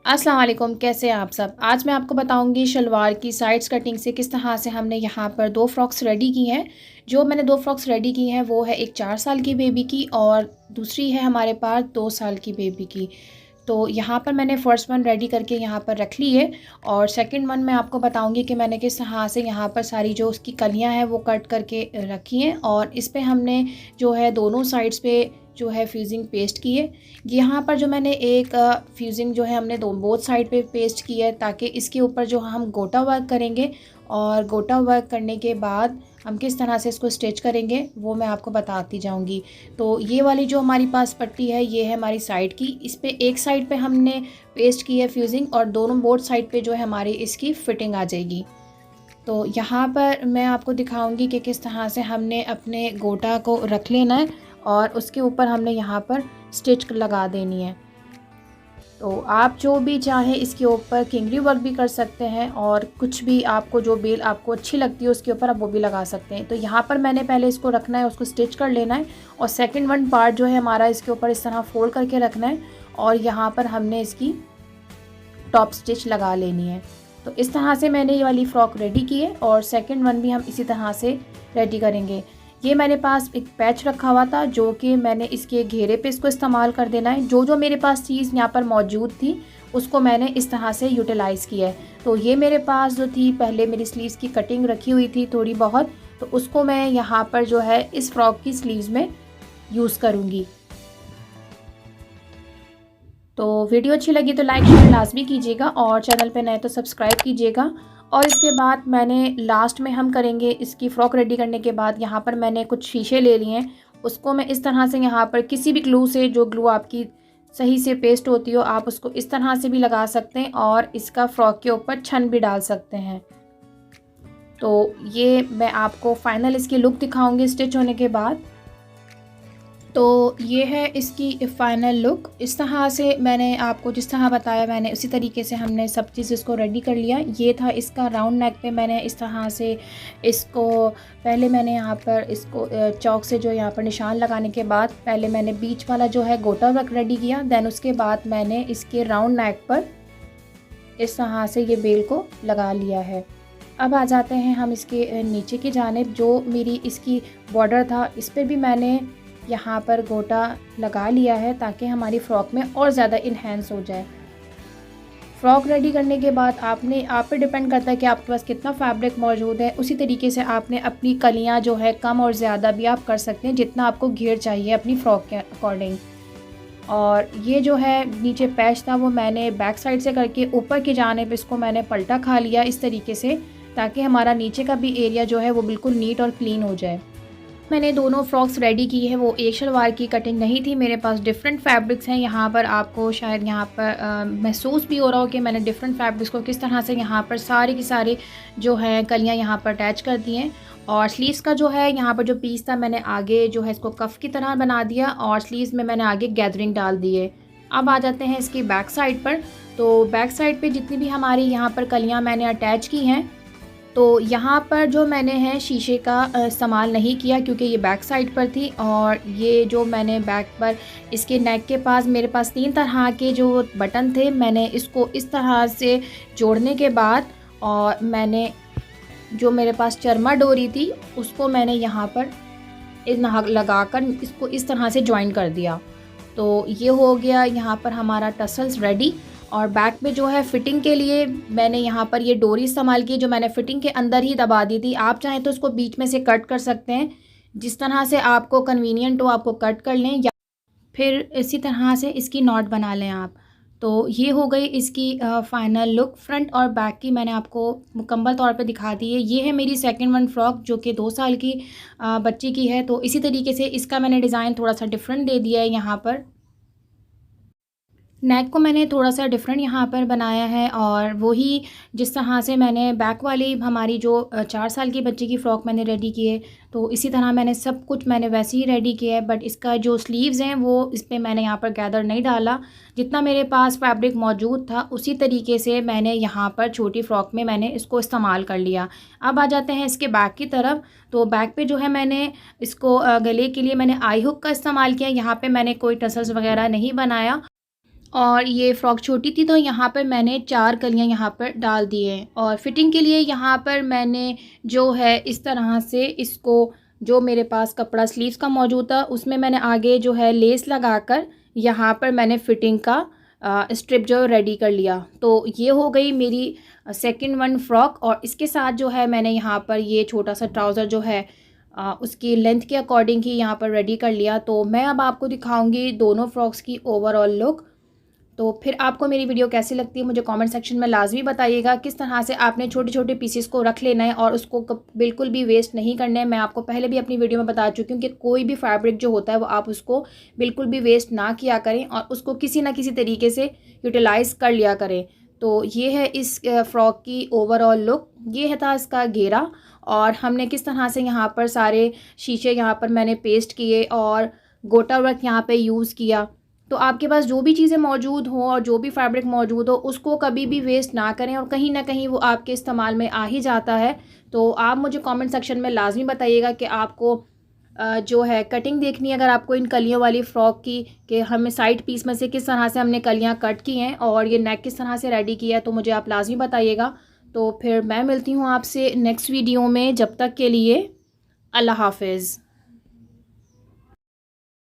अस्सलाम वालेकुम, कैसे हैं आप सब। आज मैं आपको बताऊंगी शलवार की साइड्स कटिंग से किस तरह से हमने यहाँ पर दो फ्रॉक्स रेडी की हैं। जो मैंने दो फ्रॉक्स रेडी की हैं वो है एक 4 साल की बेबी की और दूसरी है हमारे पास 2 साल की बेबी की। तो यहाँ पर मैंने फ़र्स्ट वन रेडी करके यहाँ पर रख ली है और सेकंड वन मैं आपको बताऊंगी कि मैंने किस तरह से यहाँ पर सारी जो उसकी कलियाँ हैं वो कट करके रखी हैं और इस पे हमने जो है दोनों साइड्स पे जो है फ्यूजिंग पेस्ट की है। यहाँ पर जो मैंने एक फ्यूजिंग जो है हमने दो बोथ साइड पे पेस्ट की है ताकि इसके ऊपर जो हम गोटा वर्क करेंगे और गोटा वर्क करने के बाद हम किस तरह से इसको स्टिच करेंगे वो मैं आपको बताती जाऊंगी। तो ये वाली जो हमारी पास पट्टी है ये है हमारी साइड की, इस पे एक साइड पे हमने पेस्ट की है फ्यूजिंग और दोनों बोथ साइड पे जो है हमारी इसकी फिटिंग आ जाएगी। तो यहाँ पर मैं आपको दिखाऊंगी कि किस तरह से हमने अपने गोटा को रख लेना है और उसके ऊपर हमने यहाँ पर स्टिच लगा देनी है। तो आप जो भी चाहें इसके ऊपर किंगरी वर्क भी कर सकते हैं और कुछ भी आपको जो बेल आपको अच्छी लगती है उसके ऊपर आप वो भी लगा सकते हैं। तो यहाँ पर मैंने पहले इसको रखना है, उसको स्टिच कर लेना है और सेकंड वन पार्ट जो है हमारा इसके ऊपर इस तरह फोल्ड करके रखना है और यहाँ पर हमने इसकी टॉप स्टिच लगा लेनी है। तो इस तरह से मैंने ये वाली फ़्रॉक रेडी की है और सेकंड वन भी हम इसी तरह से रेडी करेंगे। ये मेरे पास एक पैच रखा हुआ था जो कि मैंने इसके घेरे पे इसको इस्तेमाल कर देना है। जो जो मेरे पास चीज़ यहाँ पर मौजूद थी उसको मैंने इस तरह से यूटिलाइज़ किया है। तो ये मेरे पास जो थी पहले मेरी स्लीव्स की कटिंग रखी हुई थी थोड़ी बहुत, तो उसको मैं यहाँ पर जो है इस फ्रॉक की स्लीव्स में यूज़ करूँगी। तो वीडियो अच्छी लगी तो लाइक शेयर लाजमी कीजिएगा और चैनल पे नए तो सब्सक्राइब कीजिएगा। और इसके बाद मैंने लास्ट में हम करेंगे इसकी फ़्रॉक रेडी करने के बाद यहाँ पर मैंने कुछ शीशे ले लिए हैं, उसको मैं इस तरह से यहाँ पर किसी भी ग्लू से, जो ग्लू आपकी सही से पेस्ट होती हो, आप उसको इस तरह से भी लगा सकते हैं और इसका फ़्रॉक के ऊपर छन भी डाल सकते हैं। तो ये मैं आपको फ़ाइनल इसकी लुक दिखाऊंगी स्टिच होने के बाद। तो ये है इसकी फ़ाइनल लुक। इस तरह से मैंने आपको जिस तरह बताया मैंने उसी तरीके से हमने सब चीज़ इसको रेडी कर लिया। ये था इसका राउंड नेक पे मैंने इस तरह से इसको पहले मैंने यहाँ पर इसको चौक से जो यहाँ पर निशान लगाने के बाद पहले मैंने बीच वाला जो है गोटा वर्क रेडी किया। दैन उसके बाद मैंने इसके राउंड नेक पर इस तरह से ये बेल को लगा लिया है। अब आ जाते हैं हम इसके नीचे की जानिब। जो मेरी इसकी बॉर्डर था इस पर भी मैंने यहाँ पर गोटा लगा लिया है ताकि हमारी फ़्रॉक में और ज़्यादा इन्हेंस हो जाए। फ़्रॉक रेडी करने के बाद आप पे डिपेंड करता है कि आपके पास कितना फैब्रिक मौजूद है। उसी तरीके से आपने अपनी कलियाँ जो है कम और ज़्यादा भी आप कर सकते हैं जितना आपको घेर चाहिए अपनी फ़्रॉक के अकॉर्डिंग। और ये जो है नीचे पैच था वो मैंने बैक साइड से करके ऊपर की जानिब इसको मैंने पलटा खा लिया इस तरीके से, ताकि हमारा नीचे का भी एरिया जो है वो बिल्कुल नीट और क्लीन हो जाए। मैंने दोनों फ्रॉक्स रेडी की है, वो एक शलवार की कटिंग नहीं थी। मेरे पास डिफरेंट फैब्रिक्स हैं। यहाँ पर आपको शायद यहाँ पर महसूस भी हो रहा हो कि मैंने डिफरेंट फैब्रिक्स को किस तरह से यहाँ पर सारी की सारी जो है कलियाँ यहाँ पर अटैच कर दी हैं। और स्लीव्स का जो है यहाँ पर जो पीस था मैंने आगे जो है इसको कफ की तरह बना दिया और स्लीव्स में मैंने आगे गैदरिंग डाल दी है। अब आ जाते हैं इसकी बैक साइड पर। तो बैक साइड पर जितनी भी हमारी यहाँ पर कलियाँ मैंने अटैच की हैं, तो यहाँ पर जो मैंने है शीशे का इस्तेमाल नहीं किया क्योंकि ये बैक साइड पर थी। और ये जो मैंने बैक पर इसके नेक के पास मेरे पास 3 तरह के जो बटन थे, मैंने इसको इस तरह से जोड़ने के बाद और मैंने जो मेरे पास चरमा डोरी थी उसको मैंने यहाँ पर लगाकर इसको इस तरह से ज्वाइन कर दिया। तो ये हो गया यहाँ पर हमारा टसल्स रेडी। और बैक में जो है फ़िटिंग के लिए मैंने यहाँ पर ये डोरी इस्तेमाल की जो मैंने फ़िटिंग के अंदर ही दबा दी थी। आप चाहें तो इसको बीच में से कट कर सकते हैं, जिस तरह से आपको कन्वीनियंट हो आपको कट कर लें या फिर इसी तरह से इसकी नॉट बना लें आप। तो ये हो गई इसकी फ़ाइनल लुक। फ्रंट और बैक की मैंने आपको मुकम्मल तौर पे दिखा दी है। ये है मेरी सेकंड वन फ्रॉक जो कि 2 साल की बच्ची की है। तो इसी तरीके से इसका मैंने डिज़ाइन थोड़ा सा डिफरेंट दे दिया है। यहाँ पर नेक को मैंने थोड़ा सा डिफरेंट यहाँ पर बनाया है और वही जिस तरह से मैंने बैक वाली हमारी जो 4 साल की बच्ची की फ़्रॉक मैंने रेडी की है, तो इसी तरह मैंने सब कुछ मैंने वैसे ही रेडी किया है। बट इसका जो स्लीव्स हैं वो इस पर मैंने यहाँ पर गैदर नहीं डाला। जितना मेरे पास फैब्रिक मौजूद था उसी तरीके से मैंने यहाँ पर छोटी फ़्रॉक में मैंने इसको इस्तेमाल कर लिया। अब आ जाते हैं इसके बैक की तरफ। तो बैक पे जो है मैंने इसको गले के लिए मैंने आई हुक का इस्तेमाल किया। यहाँ पर मैंने कोई टसल्स वगैरह नहीं बनाया और ये फ़्रॉक छोटी थी तो यहाँ पर मैंने 4 कलियाँ यहाँ पर डाल दी हैं। और फिटिंग के लिए यहाँ पर मैंने जो है इस तरह से इसको, जो मेरे पास कपड़ा स्लीव्स का मौजूद था उसमें मैंने आगे जो है लेस लगाकर यहाँ पर मैंने फ़िटिंग का स्ट्रिप जो रेडी कर लिया। तो ये हो गई मेरी सेकंड वन फ़्रॉक। और इसके साथ जो है मैंने यहाँ पर ये छोटा सा ट्राउज़र जो है उसकी लेंथ के अकॉर्डिंग ही यहाँ पर रेडी कर लिया। तो मैं अब आपको दिखाऊंगी दोनों फ़्रॉक्स की ओवरऑल लुक। तो फिर आपको मेरी वीडियो कैसी लगती है मुझे कमेंट सेक्शन में लाजमी बताइएगा। किस तरह से आपने छोटे छोटे पीसेस को रख लेना है और उसको बिल्कुल भी वेस्ट नहीं करना है। मैं आपको पहले भी अपनी वीडियो में बता चुकी हूँ कि कोई भी फैब्रिक जो होता है वो आप उसको बिल्कुल भी वेस्ट ना किया करें और उसको किसी ना किसी तरीके से यूटिलाइज़ कर लिया करें। तो ये है इस फ़्रॉक की ओवरऑल लुक। ये था इसका घेरा और हमने किस तरह से यहाँ पर सारे शीशे यहाँ पर मैंने पेस्ट किए और गोटा वर्क यहाँ पे यूज़ किया। तो आपके पास जो भी चीज़ें मौजूद हों और जो भी फैब्रिक मौजूद हो उसको कभी भी वेस्ट ना करें और कहीं ना कहीं वो आपके इस्तेमाल में आ ही जाता है। तो आप मुझे कमेंट सेक्शन में लाजमी बताइएगा कि आपको जो है कटिंग देखनी है अगर आपको इन कलियों वाली फ़्रॉक की, कि हमें साइड पीस में से किस तरह से हमने कलियां कट की हैं और ये नेक किस तरह से रेडी किया है, तो मुझे आप लाजमी बताइएगा। तो फिर मैं मिलती हूँ आपसे नेक्स्ट वीडियो में। जब तक के लिए अल्लाह हाफिज़।